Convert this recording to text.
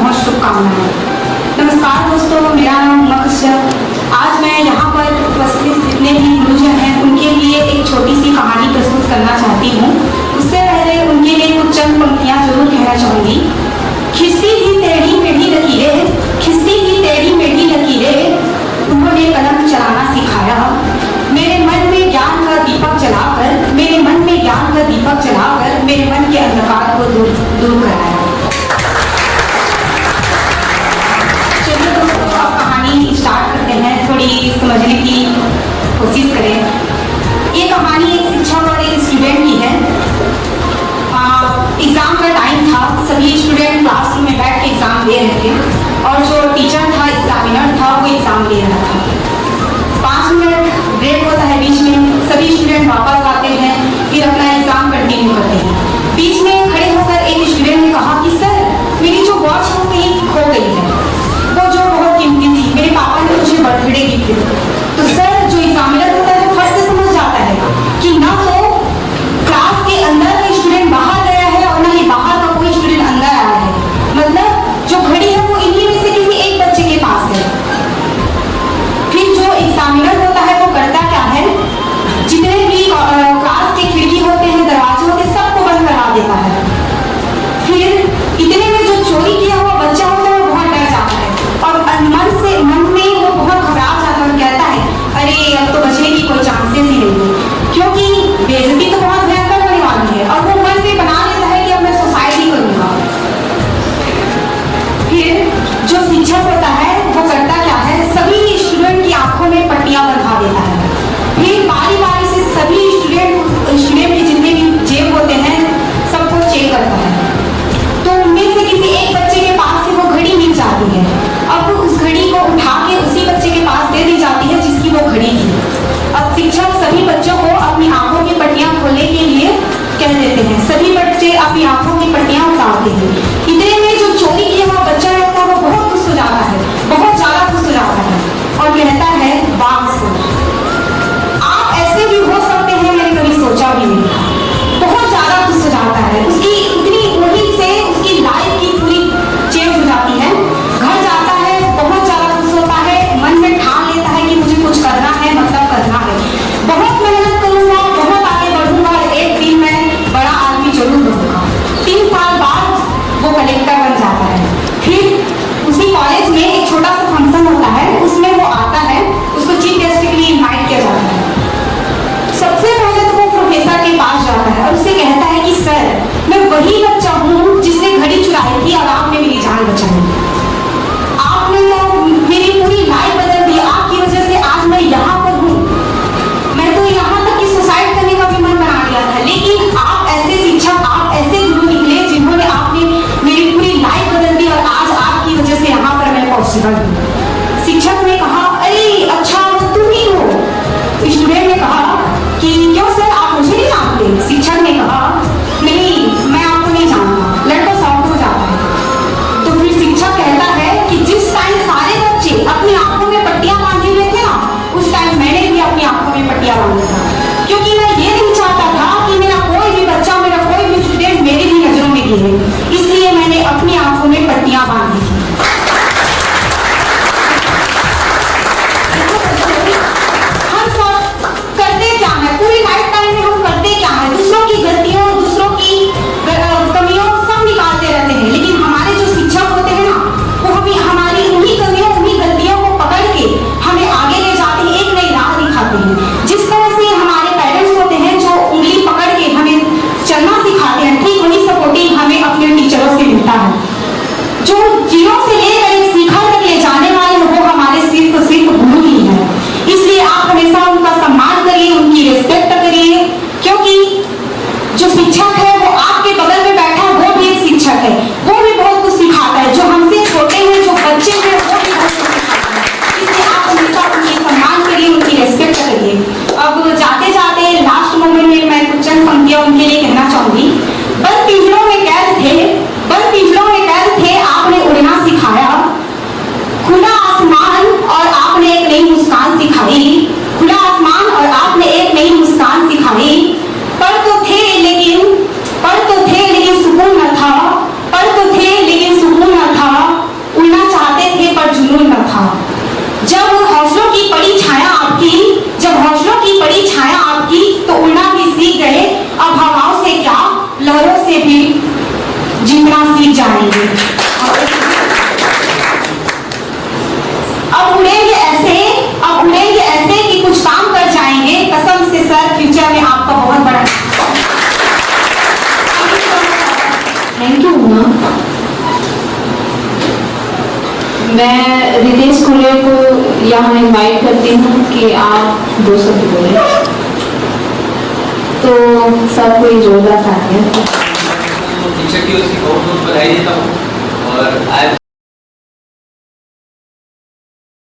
बहुत शुभकामनाएं। नमस्कार दोस्तों, मेरा नाम उमा कश्यप। आज मैं यहाँ पर उपस्थित जितने भी गुरुजन हैं उनके लिए एक छोटी सी कहानी प्रस्तुत करना चाहती हूँ। उससे पहले उनके लिए कुछ चंद पंक्तियाँ जरूर कहना चाहूँगी। खिसती ही टेढ़ी मेढ़ी लकीरें, खिसती ही टेढ़ी मेढ़ी लकीरें, उन्होंने कलम चलाना सिखाया। मेरे मन में ज्ञान का दीपक जलाकर, मेरे मन में ज्ञान का दीपक जलाकर मेरे मन के अंधकार को दूर कराया। चलिए दोस्तों, अब कहानी स्टार्ट करते हैं। थोड़ी समझने की कोशिश करें। ये कहानी एक शिक्षक और एक स्टूडेंट की है। एग्जाम का टाइम था, सभी स्टूडेंट क्लासरूम में बैठ के एग्जाम दे रहे थे और जो टीचर था, एग्जामिनर था, वो एग्जाम दे रहा था। 5 मिनट ब्रेक होता है बीच में, सभी स्टूडेंट वापस आते हैं, फिर अपना एग्जाम कंटिन्यू करते हैं। बीच में खड़े होकर एक स्टूडेंट ने कहा कि सर, मेरी जो वॉच है वो कहीं खो गई है, वो जो बहुत कीमती थी, मेरे पापा ने मुझे बर्थडे गिफ्ट दी। तो सर, जो एग्जामिनर होता है वो फर्स्ट से समझ जाता है कि ना तो क्लास के अंदर का स्टूडेंट बाहर गया है और ना ही बाहर का कोई स्टूडेंट अंदर आया है, मतलब जो घड़ी है वो इन्हीं में से किसी एक बच्चे के पास है। फिर जो एग्जामिनर होता है वो करता क्या है, जितने भी क्लास के खिड़की होते हैं, दरवाजे होते हैं, सबको बंद करा देता है। फिर इतने में जो चोरी किया हुआ बच्चा होता है वो बहुत डर जाता है और मन में वो बहुत घबरा जाता है और कहता है, अरे अब तो बचने की कोई चांसेस ही नहीं है, क्योंकि बेइज्जती तो बहुत भयंकर होने वाली है। और वो मन में बना लेता है कि अब मैं सुसाइड ही करूंगा। फिर जो शिक्षक होता है वो करता क्या है, सभी स्टूडेंट की आंखों में पट्टियां बंधा देता है। फिर बारी बारी से सभी स्टूडेंट के जितने भी जेब होते हैं सबको चेक करता है। तो उनमें से किसी एक बच्चे के पास से वो घड़ी मिल जाती है। अब उस घड़ी को उठा के उसी बच्चे के पास दे दी जाती है जिसकी वो घड़ी थी। अब शिक्षक सभी बच्चों को अपनी आंखों की पट्टियां खोलने के लिए कह देते हैं। सभी बच्चे अपनी आंखों की पट्टियां उतारते हैं। इतने में जो चोरी किया हुआ बच्चा रहता है वो बहुत खुश हो जाता है, बहुत ज्यादा खुश हो जाता है और कहता है, वाह सर, आप ऐसे भी हो सकते हैं, मैंने कभी सोचा भी नहीं था। बहुत ज्यादा खुश हो जाता है। उसकी इतनी वहीं से उसकी लाइफ की पूरी चेंज हो जाती है। घर जाता है, बहुत ज्यादा खुश होता है, मन में ठान लेता है कि मुझे कुछ करना है, मतलब करना है, बहुत मेहनत करूंगा, बहुत आगे बढ़ूंगा, एक दिन मैं बड़ा आदमी जरूर बनूंगा। उड़ना सीख जाएंगे। अब उड़ेंगे ऐसे कि कुछ काम कर जाएंगे। कसम से सर, फ्यूचर में आपका बहुत बड़ा थैंक यू उमा। मैं रितेश कुले को यहाँ इनवाइट करती हूँ कि आप 2 शब्द बोलें। तो सबको एक जोरदार तालियां। शिक्षक की उसकी बहुत बहुत बधाई देता हूँ। और आज